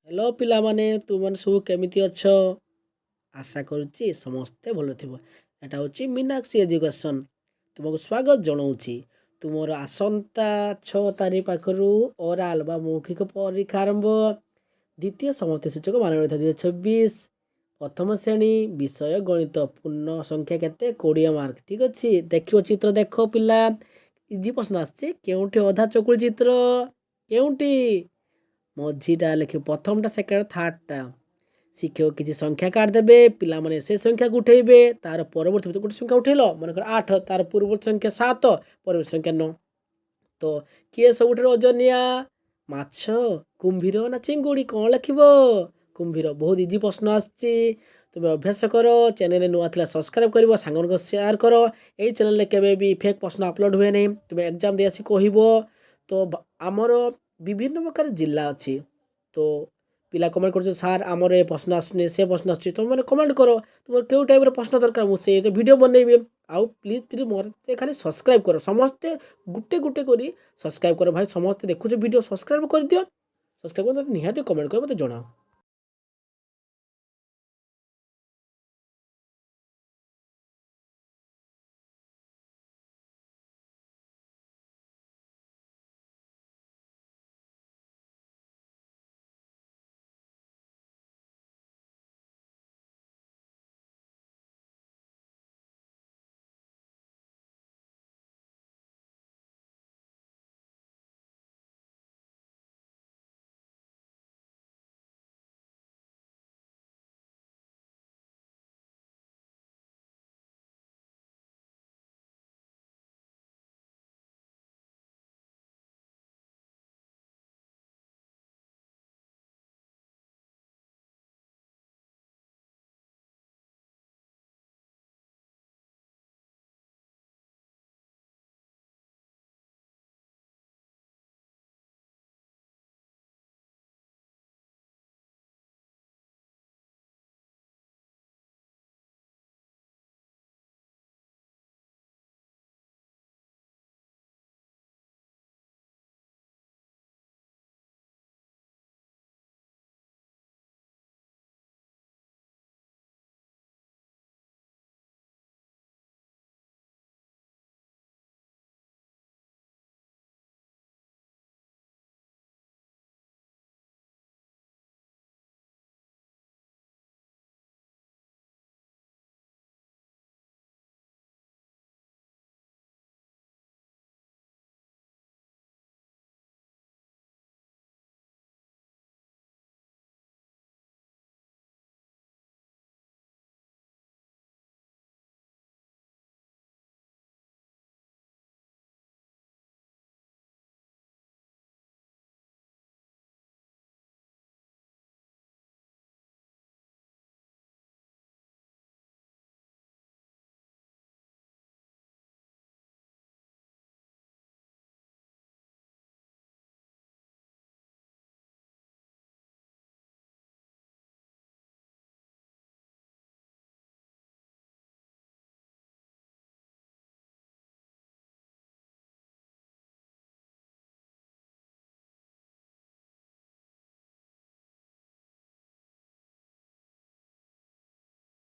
Hello ପିଲାମାନେ, ତୁମମାନେ ସବୁ କେମିତି ଅଛ? ଆଶା କରୁଛି ସମସ୍ତେ ଭଲ ଥିବ। ଏଟା ହେଉଛି ମୀନାକ୍ଷୀ ଏଜୁକେସନ୍। ତୁମକୁ ସ୍ୱାଗତ ଜଣାଉଛି। ତୁମର ଆସନ୍ତା 6 ତାରିଖ ପାଖରୁ ଓରାଲ୍ ବା ମୌଖିକ ପରୀକ୍ଷା ଆରମ୍ଭ। ଦ୍ୱିତୀୟ ସମାପ୍ତି ସୂଚକ ମାନଗଣିତ 2026 ପ୍ରଥମ ଶ୍ରେଣୀ ବିଷୟ ଗଣିତ। ପୂର୍ଣ୍ଣ ସଂଖ୍ୟା କେତେ? 20 ମାର୍କ। ଠିକ୍ ଅଛି, ଦେଖିବ ଚିତ୍ର ଦେଖ ପିଲା। ଇଜି ପ୍ରଶ୍ନ ଆସିଛି। କେଉଁଠି ଅଧା ଚକୁଳି ଚିତ୍ର? କେଉଁଠି? ମଝିଟା ଲେଖିବ, ପ୍ରଥମଟା ସେକେଣ୍ଡ ଥାର୍ଡ଼ଟା। ଶିକ୍ଷକ କିଛି ସଂଖ୍ୟା କାଢ଼ିଦେବେ, ପିଲାମାନେ ସେ ସଂଖ୍ୟାକୁ ଉଠେଇବେ। ତାର ପରବର୍ତ୍ତୀ ଗୋଟେ ସଂଖ୍ୟା ଉଠେଇଲ, ମନେକର 8, ତାର ପୂର୍ବବର୍ତ୍ତୀ ସଂଖ୍ୟା 7, ପରବର୍ତ୍ତୀ ସଂଖ୍ୟା 9। ତ କିଏ ସବୁଠାରୁ ଓଜନିଆ? ମାଛ, କୁମ୍ଭୀର ନା ଚିଙ୍ଗୁଡ଼ି? କ'ଣ ଲେଖିବ? କୁମ୍ଭୀର। ବହୁତ ଇଜି ପ୍ରଶ୍ନ ଆସିଛି। ତୁମେ ଅଭ୍ୟାସ କର। ଚ୍ୟାନେଲରେ ନୂଆ ଥିଲା ସବସ୍କ୍ରାଇବ୍ କରିବ, ସାଙ୍ଗମାନଙ୍କୁ ସେୟାର କର। ଏଇ ଚ୍ୟାନେଲରେ କେବେ ବି ଫେକ୍ ପ୍ରଶ୍ନ ଅପଲୋଡ଼ ହୁଏ ନାହିଁ। ତୁମେ ଏକ୍ଜାମ୍ ଦେଇ ଆସି କହିବ। ତ ଆମର ବିଭିନ୍ନ ପ୍ରକାର ଜିଲ୍ଲା ଅଛି। ତ ପିଲା କମେଣ୍ଟ କରୁଛ, ସାର୍ ଆମର ଏ ପ୍ରଶ୍ନ ଆସୁନି, ସେ ପ୍ରଶ୍ନ ଆସୁଛି। ତୁମେ କମେଣ୍ଟ କର ତୁମର କେଉଁ ଟାଇପ୍ର ପ୍ରଶ୍ନ ଦରକାର, ମୁଁ ସେ ଭିଡ଼ିଓ ବନେଇବି। ଆଉ ପ୍ଲିଜ୍ ମୋତେ ଖାଲି ସବସ୍କ୍ରାଇବ୍ କର। ସମସ୍ତେ ଗୋଟେ ଗୋଟେ କରି ସବସ୍କ୍ରାଇବ୍ କର ଭାଇ। ସମସ୍ତେ ଦେଖୁଛ ଭିଡ଼ିଓ, ସବସ୍କ୍ରାଇବ୍ କରିଦିଅ। ସବସ୍କ୍ରାଇବ୍ କରି ନିହାତି କମେଣ୍ଟ କରି ମୋତେ ଜଣାଅ।